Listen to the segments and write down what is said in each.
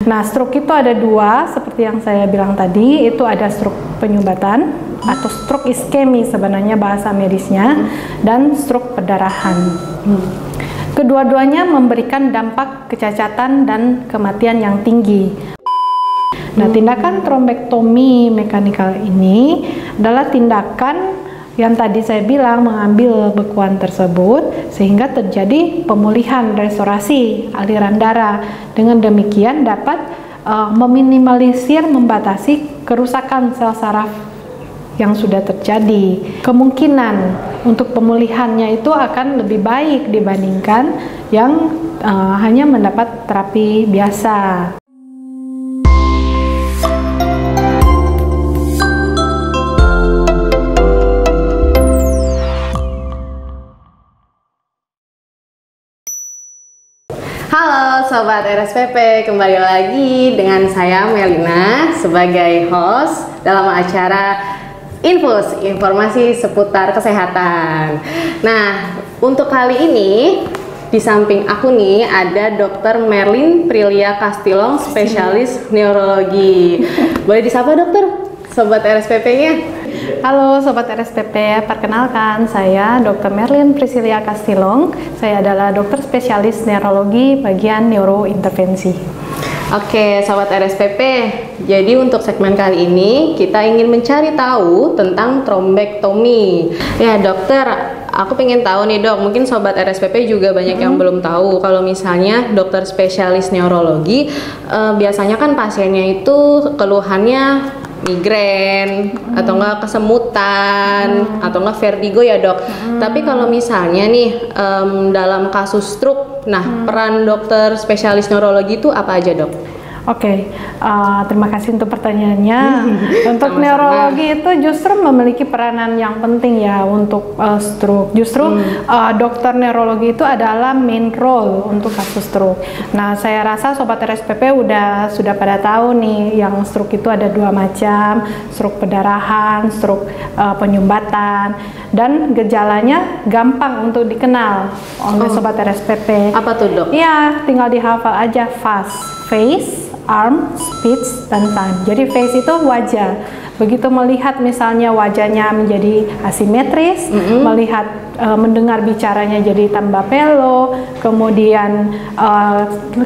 Nah, stroke itu ada dua, seperti yang saya bilang tadi, itu ada stroke penyumbatan atau stroke iskemi sebenarnya bahasa medisnya, dan stroke perdarahan. Kedua-duanya memberikan dampak kecacatan dan kematian yang tinggi. Nah, tindakan trombektomi mekanikal ini adalah tindakan yang tadi saya bilang mengambil bekuan tersebut sehingga terjadi pemulihan restorasi aliran darah. Dengan demikian dapat meminimalisir, membatasi kerusakan sel saraf yang sudah terjadi. Kemungkinan untuk pemulihannya itu akan lebih baik dibandingkan yang hanya mendapat terapi biasa. Halo Sobat RSPP, kembali lagi dengan saya Melina sebagai host dalam acara Infus, informasi seputar kesehatan. Nah, untuk kali ini di samping aku nih ada Dr. Merlin Prilia Kastilong, spesialis neurologi. Boleh disapa dokter? Sobat RSPP-nya. Halo Sobat RSPP, perkenalkan saya Dr. Merlin Prilia Kastilong. Saya adalah dokter spesialis neurologi bagian neurointervensi. Oke, Sobat RSPP, jadi untuk segmen kali ini kita ingin mencari tahu tentang trombektomi. Ya dokter, aku pengen tahu nih dok, mungkin Sobat RSPP juga banyak yang belum tahu kalau misalnya dokter spesialis neurologi biasanya kan pasiennya itu keluhannya migrain atau enggak kesemutan atau enggak vertigo ya dok. Tapi kalau misalnya nih dalam kasus stroke, nah peran dokter spesialis neurologi itu apa aja dok? Oke, terima kasih untuk pertanyaannya. Untuk Sama-sama. neurologi itu justru memiliki peranan yang penting ya untuk stroke. Justru dokter neurologi itu adalah main role untuk kasus stroke. Nah, saya rasa Sobat RSPP sudah pada tahu nih, yang stroke itu ada dua macam, stroke perdarahan, stroke penyumbatan, dan gejalanya gampang untuk dikenal oleh Sobat RSPP. Apa tuh dok? Iya, tinggal dihafal aja FAST, face, arm, speech, dan time. Jadi face itu wajah. Begitu melihat misalnya wajahnya menjadi asimetris, melihat mendengar bicaranya jadi tambah pelo, kemudian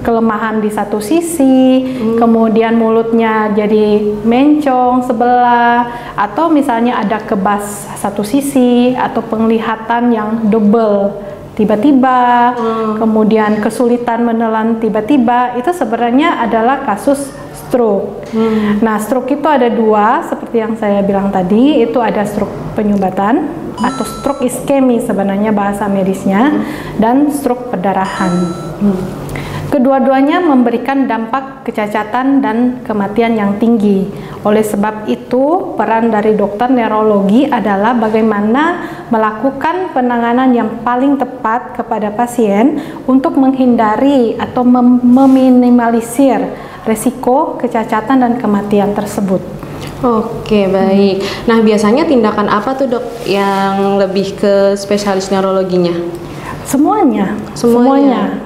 kelemahan di satu sisi, kemudian mulutnya jadi mencong sebelah, atau misalnya ada kebas satu sisi, atau penglihatan yang double tiba-tiba, kemudian kesulitan menelan tiba-tiba, itu sebenarnya adalah kasus stroke. Nah, stroke itu ada dua, seperti yang saya bilang tadi, itu ada stroke penyumbatan atau stroke iskemi sebenarnya bahasa medisnya, dan stroke perdarahan. Kedua-duanya memberikan dampak kecacatan dan kematian yang tinggi. Oleh sebab itu, peran dari dokter neurologi adalah bagaimana melakukan penanganan yang paling tepat kepada pasien untuk menghindari atau meminimalisir resiko kecacatan dan kematian tersebut. Oke, baik. Nah, biasanya tindakan apa tuh dok yang lebih ke spesialis neurologinya? Semuanya.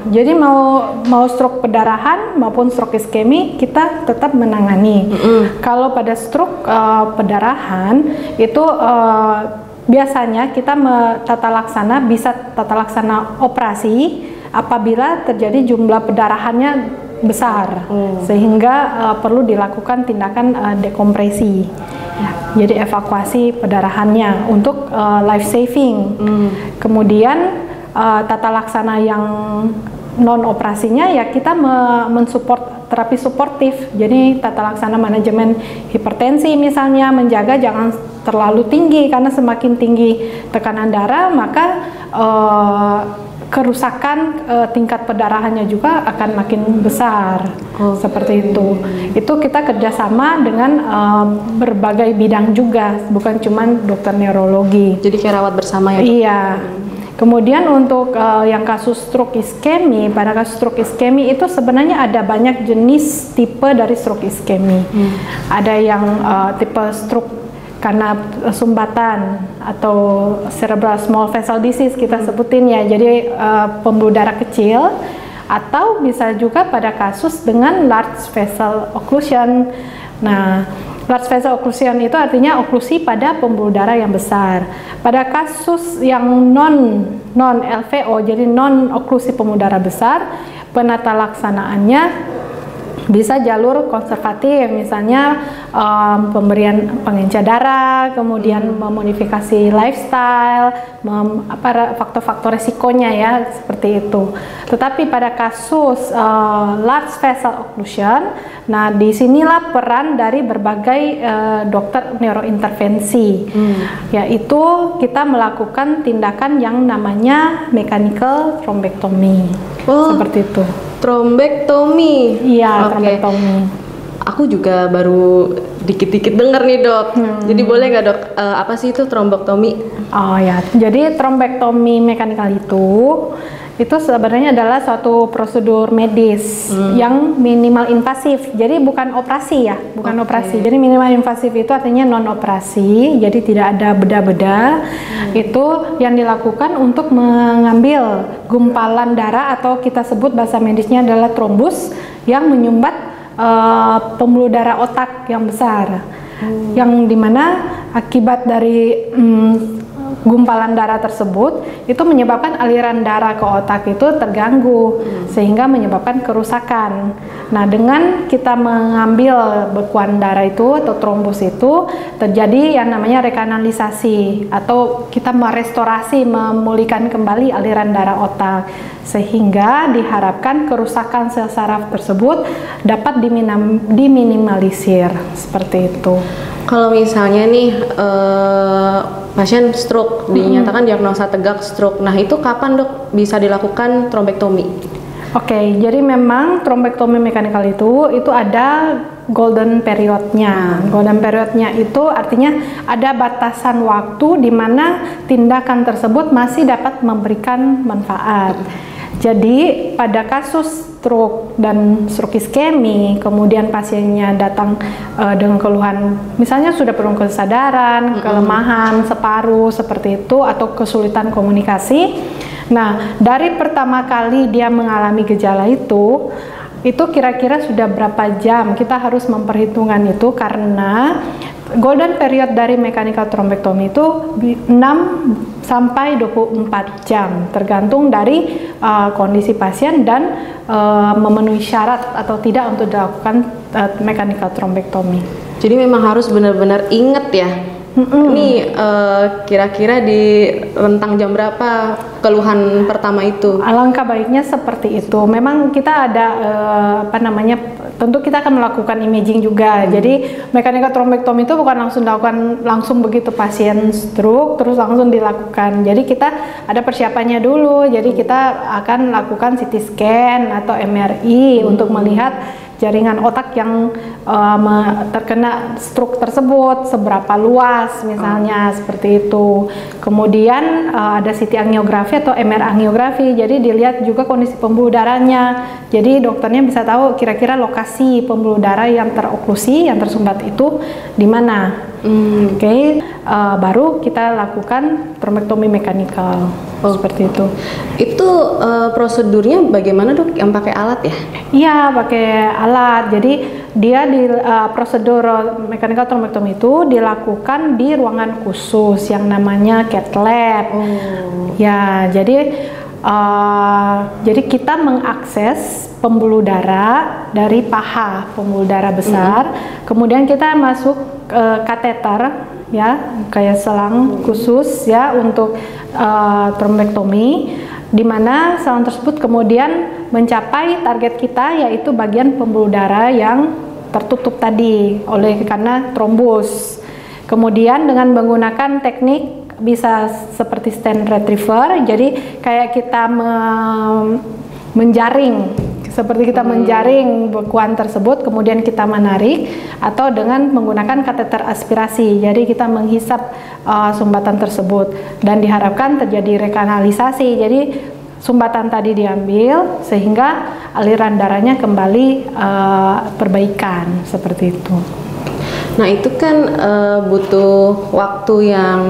Jadi mau stroke perdarahan maupun stroke iskemi kita tetap menangani. Kalau pada stroke perdarahan itu biasanya kita bisa tata laksana operasi apabila terjadi jumlah perdarahannya besar, sehingga perlu dilakukan tindakan dekompresi. Jadi evakuasi perdarahannya untuk life saving. Kemudian tata laksana yang non operasinya ya kita mensupport terapi suportif. Jadi tata laksana manajemen hipertensi misalnya, menjaga jangan terlalu tinggi, karena semakin tinggi tekanan darah maka kerusakan tingkat perdarahannya juga akan makin besar. Seperti itu. Itu kita kerjasama dengan berbagai bidang juga, bukan cuma dokter neurologi. Jadi kayak rawat bersama ya dok? Iya. Kemudian untuk yang kasus stroke iskemi, pada kasus stroke iskemi itu sebenarnya ada banyak jenis tipe dari stroke iskemi. Ada yang tipe stroke karena sumbatan atau cerebral small vessel disease kita sebutin ya, jadi pembuluh darah kecil. atau bisa juga pada kasus dengan large vessel occlusion. Nah, large vessel occlusion itu artinya oklusi pada pembuluh darah yang besar. Pada kasus yang non LVO, jadi non oklusi pembuluh darah besar, penata laksanaannya bisa jalur konservatif, misalnya pemberian pengencer darah, kemudian memodifikasi lifestyle, faktor-faktor resikonya ya, seperti itu. Tetapi pada kasus large vessel occlusion, nah disinilah peran dari berbagai dokter neurointervensi, yaitu kita melakukan tindakan yang namanya mechanical thrombectomy. Seperti itu. Trombektomi. Iya, trombektomi. Aku juga baru dikit-dikit denger nih dok. Jadi boleh nggak dok, apa sih itu trombektomi? Oh ya, jadi trombektomi mekanikal itu sebenarnya adalah suatu prosedur medis yang minimal invasif. Jadi bukan operasi ya, bukan operasi. Jadi minimal invasif itu artinya non operasi. Jadi tidak ada beda-beda. Itu yang dilakukan untuk mengambil gumpalan darah atau kita sebut bahasa medisnya adalah trombus yang menyumbat pembuluh darah otak yang besar. Yang dimana akibat dari gumpalan darah tersebut itu menyebabkan aliran darah ke otak itu terganggu sehingga menyebabkan kerusakan. Nah, dengan kita mengambil bekuan darah itu atau trombus itu terjadi yang namanya rekanalisasi atau kita merestorasi, memulihkan kembali aliran darah otak sehingga diharapkan kerusakan sel saraf tersebut dapat diminimalisir seperti itu. Kalau misalnya nih pasien stroke dinyatakan diagnosa tegak stroke, nah itu kapan dok bisa dilakukan trombektomi? Oke, jadi memang trombektomi mekanikal itu ada golden periodnya. Golden periodnya itu artinya ada batasan waktu di mana tindakan tersebut masih dapat memberikan manfaat. Jadi pada kasus stroke dan stroke iskemi, kemudian pasiennya datang dengan keluhan, misalnya sudah penuh kesadaran, kelemahan separuh seperti itu, atau kesulitan komunikasi. Nah, dari pertama kali dia mengalami gejala itu kira-kira sudah berapa jam kita harus memperhitungkan itu, karena golden period dari mechanical thrombectomy itu 6 sampai 24 jam tergantung dari kondisi pasien dan memenuhi syarat atau tidak untuk dilakukan mechanical thrombectomy. Jadi memang harus benar-benar ingat ya. Ini kira-kira di rentang jam berapa keluhan pertama itu? Alangkah baiknya seperti itu. Memang kita ada tentu kita akan melakukan imaging juga. Jadi mechanical thrombectomy itu bukan langsung begitu pasien stroke terus langsung dilakukan. Jadi kita ada persiapannya dulu. Jadi kita akan lakukan CT scan atau MRI untuk melihat jaringan otak yang terkena stroke tersebut seberapa luas misalnya, seperti itu. Kemudian ada CT angiografi atau MR angiografi, jadi dilihat juga kondisi pembuluh darahnya, jadi dokternya bisa tahu kira-kira lokasi pembuluh darah yang teroklusi, yang tersumbat itu di mana. Oke, baru kita lakukan trombektomi mekanikal. Seperti itu. Itu prosedurnya bagaimana dok? Yang pakai alat ya? Iya, pakai alat. Jadi dia prosedur mechanical thrombectomy itu dilakukan di ruangan khusus yang namanya cath lab. Ya, jadi kita mengakses pembuluh darah dari paha pembuluh darah besar, kemudian kita masuk kateter ya, kayak selang khusus ya untuk trombektomi, di mana selang tersebut kemudian mencapai target kita, yaitu bagian pembuluh darah yang tertutup tadi karena trombus. Kemudian dengan menggunakan teknik bisa seperti stent retriever, jadi kayak kita menjaring, seperti kita menjaring bekuan tersebut, kemudian kita menarik, atau dengan menggunakan kateter aspirasi, jadi kita menghisap sumbatan tersebut dan diharapkan terjadi rekanalisasi, jadi sumbatan tadi diambil sehingga aliran darahnya kembali perbaikan, seperti itu. Nah itu kan butuh waktu yang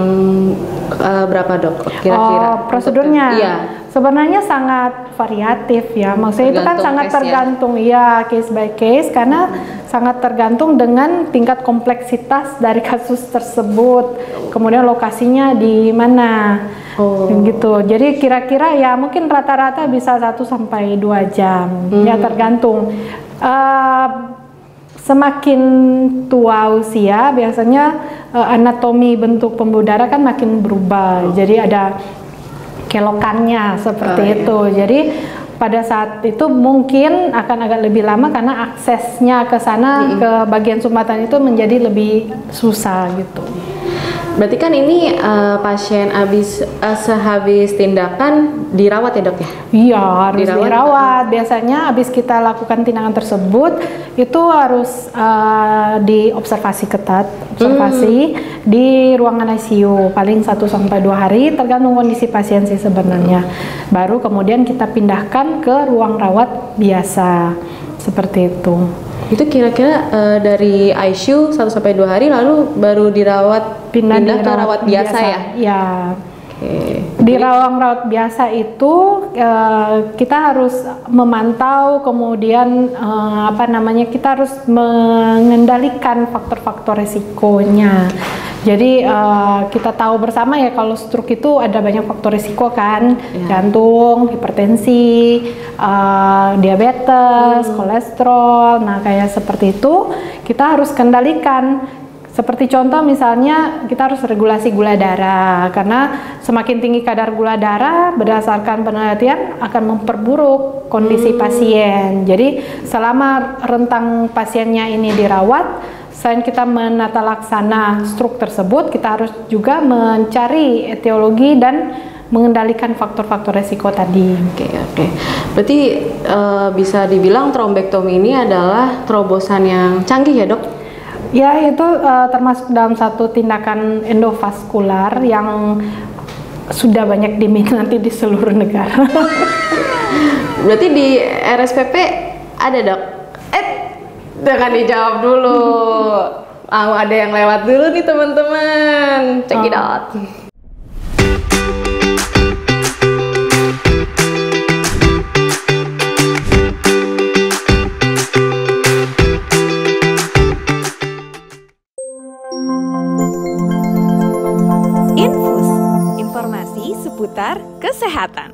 berapa dok kira-kira? Prosedurnya? Iya. Sebenarnya sangat variatif ya, maksudnya itu kan sangat case tergantung ya case by case, karena sangat tergantung dengan tingkat kompleksitas dari kasus tersebut, kemudian lokasinya di mana, gitu. Jadi kira-kira ya mungkin rata-rata bisa 1 sampai 2 jam, ya tergantung. Semakin tua usia biasanya anatomi bentuk pembuluh darah kan makin berubah, jadi ada kelokannya seperti itu. Jadi pada saat itu mungkin akan agak lebih lama karena aksesnya ke sana ke bagian sumbatan itu menjadi lebih susah gitu. Berarti kan ini pasien sehabis tindakan dirawat ya dok ya? Iya, harus dirawat. Biasanya habis kita lakukan tindakan tersebut itu harus diobservasi ketat, di ruangan ICU paling 1 sampai 2 hari tergantung kondisi pasien sih sebenarnya. Baru kemudian kita pindahkan ke ruang rawat biasa seperti itu. Itu kira-kira dari ICU 1 sampai 2 hari lalu baru pindah ke rawat biasa ya? Ya. Di ruang rawat biasa itu kita harus memantau, kemudian kita harus mengendalikan faktor-faktor resikonya. Jadi kita tahu bersama ya kalau stroke itu ada banyak faktor risiko kan, jantung, hipertensi, diabetes, kolesterol. Nah kayak seperti itu kita harus kendalikan. Seperti contoh misalnya kita harus regulasi gula darah, karena semakin tinggi kadar gula darah berdasarkan penelitian akan memperburuk kondisi pasien. Jadi selama rentang pasiennya ini dirawat, selain kita menata laksana stroke tersebut, kita harus juga mencari etiologi dan mengendalikan faktor-faktor resiko tadi. Oke. Berarti bisa dibilang trombektomi ini adalah terobosan yang canggih ya dok? Ya, itu termasuk dalam satu tindakan endovaskular yang sudah banyak diminati di seluruh negara. Berarti di RSPP ada dok? Jangan dijawab dulu. Ada yang lewat dulu nih teman-teman. Check it out. Infus, informasi seputar kesehatan.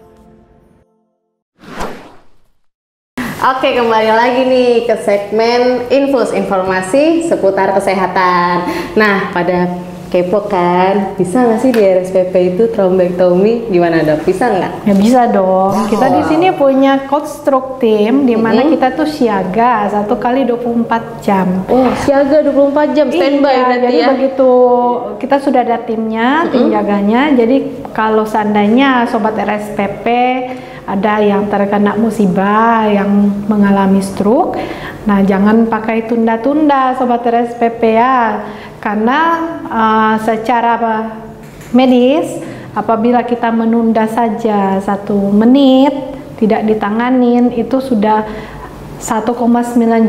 Oke, kembali lagi nih ke segmen Infus, informasi seputar kesehatan. Nah, pada kepo kan, bisa nggak sih di RSPP itu trombektomi? Gimana dok? Bisa nggak? Ya bisa dong. Kita di sini punya coach stroke team di mana kita tuh siaga 1 kali 24 jam. Oh, siaga 24 jam standby berarti jadi ya? Begitu kita sudah ada timnya, tim jaganya. Jadi kalau seandainya sobat RSPP ada yang terkena musibah, yang mengalami stroke, nah jangan pakai tunda-tunda sobat RSPP ya, karena secara medis apabila kita menunda saja 1 menit tidak ditanganin itu sudah 1,9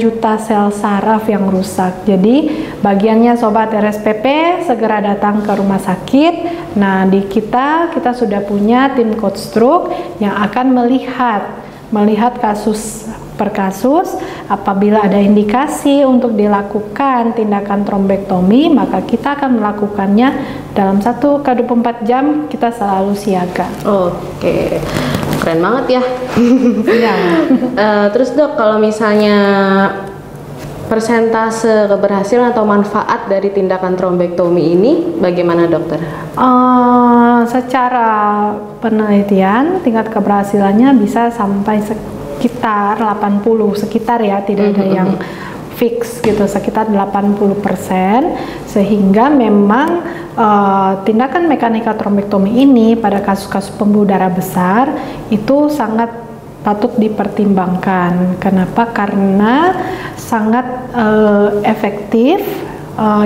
juta sel saraf yang rusak. Jadi bagiannya sobat RSPP segera datang ke rumah sakit. Nah di kita sudah punya tim coach stroke yang akan melihat kasus per kasus. Apabila ada indikasi untuk dilakukan tindakan trombektomi, maka kita akan melakukannya dalam 1 x 24 jam. Kita selalu siaga. Oke. Keren banget ya. Ya. Terus dok, kalau misalnya persentase keberhasilan atau manfaat dari tindakan trombektomi ini bagaimana dokter? Secara penelitian tingkat keberhasilannya bisa sampai sekitar 80, sekitar ya, tidak ada yang fix gitu, sekitar 80%, sehingga memang tindakan mekanikal trombektomi ini pada kasus-kasus pembuluh darah besar itu sangat patut dipertimbangkan. Kenapa? Karena sangat efektif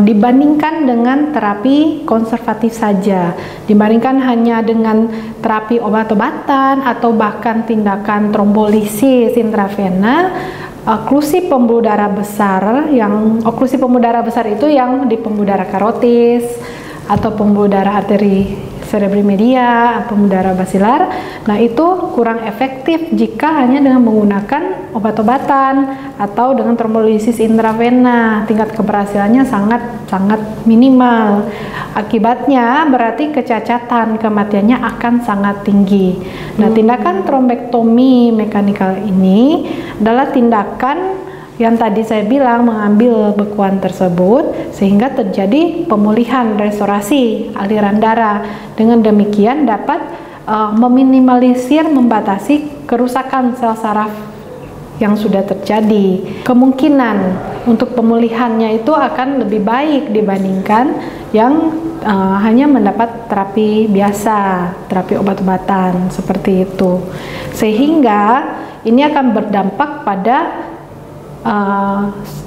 dibandingkan dengan terapi konservatif saja, dibandingkan hanya dengan terapi obat-obatan atau bahkan tindakan trombolisis intravena. Oklusi pembuluh darah besar, oklusi pembuluh darah besar itu yang di pembuluh darah karotis atau pembuluh darah arteri cerebrimedia, pemudara basilar. Nah, itu kurang efektif jika hanya dengan menggunakan obat-obatan atau dengan trombolisis intravena. Tingkat keberhasilannya sangat minimal. Akibatnya berarti kecacatan, kematiannya akan sangat tinggi. Nah, tindakan trombektomi mekanikal ini adalah tindakan yang tadi saya bilang, mengambil bekuan tersebut sehingga terjadi pemulihan, restorasi aliran darah. Dengan demikian dapat meminimalisir, membatasi kerusakan sel saraf yang sudah terjadi. Kemungkinan untuk pemulihannya itu akan lebih baik dibandingkan yang hanya mendapat terapi biasa, terapi obat-obatan seperti itu. Sehingga ini akan berdampak pada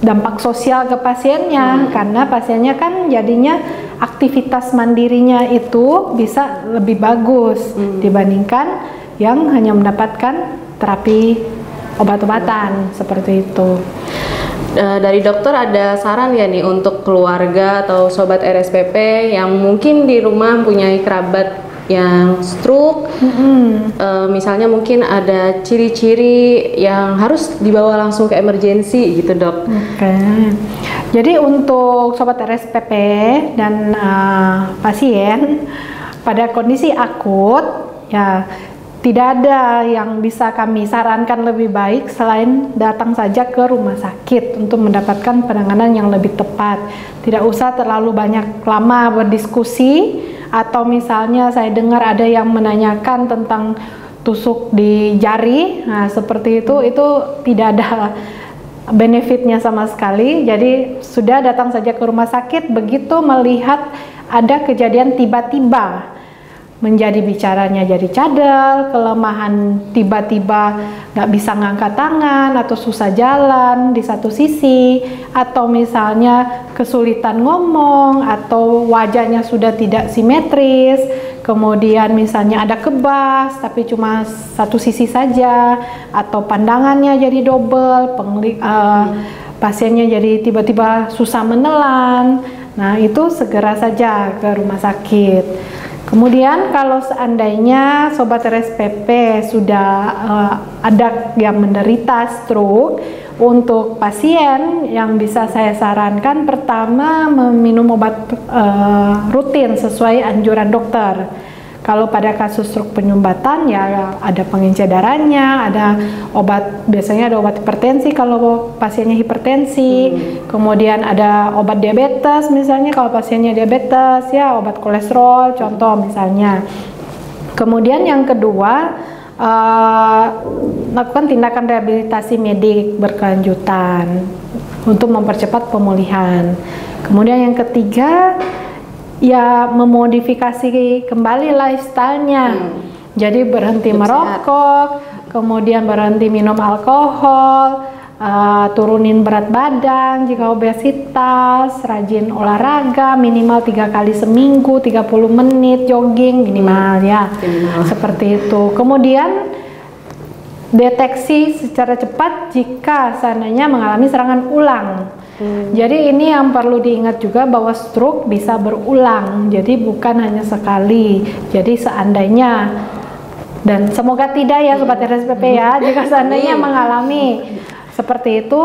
dampak sosial ke pasiennya, karena pasiennya kan jadinya aktivitas mandirinya itu bisa lebih bagus dibandingkan yang hanya mendapatkan terapi obat-obatan seperti itu. Dari dokter ada saran ya nih untuk keluarga atau sobat RSPP yang mungkin di rumah mempunyai kerabat yang stroke, misalnya mungkin ada ciri-ciri yang harus dibawa langsung ke emergensi gitu, Dok. Oke. Jadi untuk sobat RSPP dan pasien pada kondisi akut, ya tidak ada yang bisa kami sarankan lebih baik selain datang saja ke rumah sakit untuk mendapatkan penanganan yang lebih tepat. Tidak usah terlalu banyak lama berdiskusi, atau misalnya saya dengar ada yang menanyakan tentang tusuk di jari. Nah, seperti itu tidak ada benefitnya sama sekali. Jadi sudah datang saja ke rumah sakit, begitu melihat ada kejadian tiba-tiba menjadi bicaranya jadi cadel, kelemahan tiba-tiba nggak bisa ngangkat tangan atau susah jalan di satu sisi, atau misalnya kesulitan ngomong atau wajahnya sudah tidak simetris, kemudian misalnya ada kebas tapi cuma satu sisi saja, atau pandangannya jadi double, pasiennya jadi tiba-tiba susah menelan. Nah, itu segera saja ke rumah sakit. Kemudian kalau seandainya sobat RSPP sudah ada yang menderita stroke, untuk pasien yang bisa saya sarankan, pertama meminum obat rutin sesuai anjuran dokter. Kalau pada kasus stroke penyumbatan ya ada pengencer darahnya, ada obat, biasanya ada obat hipertensi kalau pasiennya hipertensi, kemudian ada obat diabetes misalnya kalau pasiennya diabetes, ya obat kolesterol contoh misalnya. Kemudian yang kedua, lakukan tindakan rehabilitasi medik berkelanjutan untuk mempercepat pemulihan. Kemudian yang ketiga, ya memodifikasi kembali lifestyle-nya. Jadi berhenti merokok, kemudian berhenti minum alkohol, turunin berat badan jika obesitas, rajin olahraga minimal 3 kali seminggu, 30 menit jogging minimal ya. Seperti itu. Kemudian deteksi secara cepat jika seandainya mengalami serangan ulang. Jadi ini yang perlu diingat juga bahwa stroke bisa berulang, jadi bukan hanya sekali. Jadi seandainya, dan semoga tidak ya sobat RSPP ya, jika seandainya mengalami seperti itu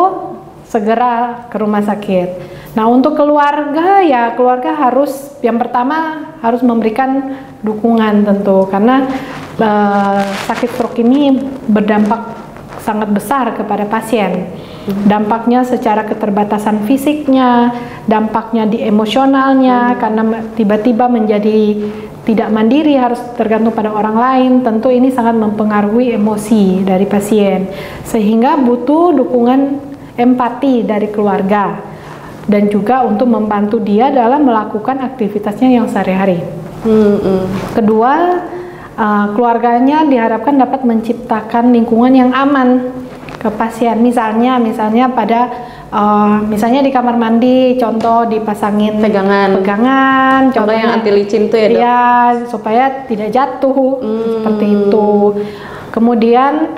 segera ke rumah sakit. Nah, untuk keluarga, ya keluarga harus, yang pertama harus memberikan dukungan tentu, karena sakit stroke ini berdampak sangat besar kepada pasien. Dampaknya secara keterbatasan fisiknya, dampaknya di emosionalnya, karena tiba-tiba menjadi tidak mandiri, harus tergantung pada orang lain. Tentu ini sangat mempengaruhi emosi dari pasien, sehingga butuh dukungan empati dari keluarga dan juga untuk membantu dia dalam melakukan aktivitasnya yang sehari-hari. Kedua, keluarganya diharapkan dapat menciptakan lingkungan yang aman ke pasien. Misalnya pada misalnya di kamar mandi, contoh dipasangin pegangan, contoh yang anti licin tuh ya, Dok? Ya, supaya tidak jatuh, seperti itu. Kemudian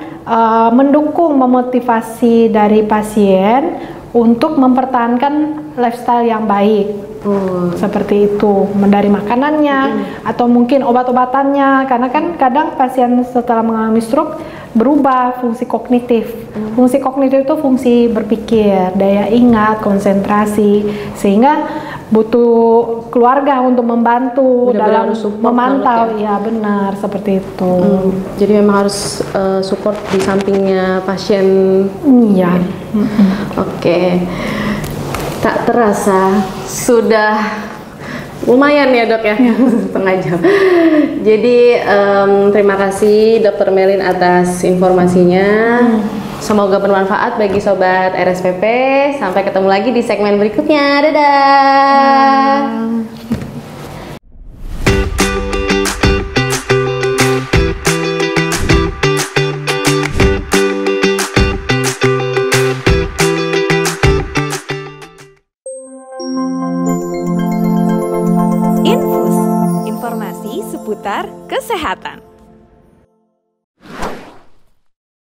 mendukung, memotivasi dari pasien untuk mempertahankan lifestyle yang baik. Seperti itu, dari makanannya atau mungkin obat-obatannya, karena kan kadang pasien setelah mengalami stroke berubah fungsi kognitif. Fungsi kognitif itu fungsi berpikir, daya ingat, konsentrasi, sehingga butuh keluarga untuk membantu dalam memantau. Ya benar, seperti itu. Jadi memang harus support di sampingnya pasien. Iya. Oke. Tak terasa sudah lumayan ya dok ya, setengah jam. Jadi terima kasih Dr. Melin atas informasinya. Semoga bermanfaat bagi sobat RSPP. Sampai ketemu lagi di segmen berikutnya. Dadah. Infus, informasi seputar kesehatan.